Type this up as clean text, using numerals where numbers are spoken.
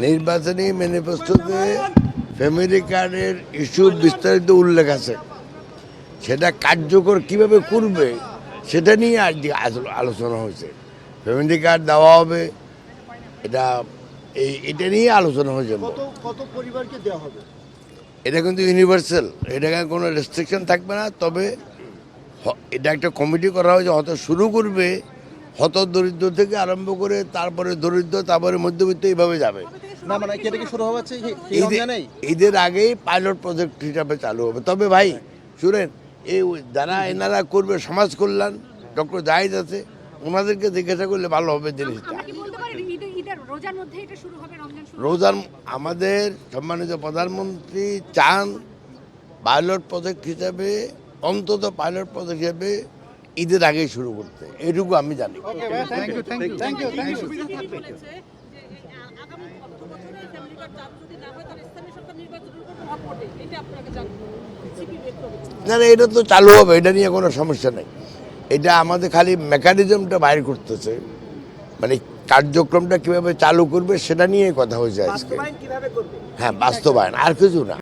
নির্বাচনী ম্যানিফেস্টোতে ফ্যামিলি কার্ডের ইস্যু বিস্তারিত উল্লেখ আছে, সেটা কার্যকর কিভাবে করবে সেটা নিয়ে আজ আলোচনা হয়েছে। ফ্যামিলি কার্ড দেওয়া হবে, এটা নিয়ে আলোচনা হয়েছে। কত পরিবারকে দেওয়া হবে? এটা কিন্তু ইউনিভার্সাল, এটা কোনো রেস্ট্রিকশন থাকবে না। তবে এটা একটা কমিটি করা হয়েছে, হয়তো শুরু করবে হত দরিদ্র থেকে আরম্ভ করে তারপরে দরিদ্র, তারপরে মধ্যবিত্ত, এইভাবে যাবে। না মানে এটা কি শুরু হচ্ছে ঈদের আগেই পাইলট প্রজেক্ট হিসাবে চালু হবে। তবে ভাই শুনেন, এই যারা এনারা করবে সমাজ কল্যাণ, ডক্টর জাহিদ আছে, ওনাদেরকে জিজ্ঞাসা করলে ভালো হবে জিনিসটা। রোজার আমাদের সম্মানিত প্রধানমন্ত্রী চান পাইলট প্রজেক্ট হিসাবে, অন্তত পাইলট প্রজেক্ট হিসাবে ঈদের আগেই শুরু করতে, এটুকু আমি জানি। না না, এটা তো চালু হবে, এটা নিয়ে কোনো সমস্যা নেই। এটা আমাদের খালি মেকানিজমটা বাইর করতেছে, মানে কার্যক্রমটা কিভাবে চালু করবে সেটা নিয়ে কথা হয়েছে আজকে। হ্যাঁ, বাস্তবায়ন, আর কিছু না।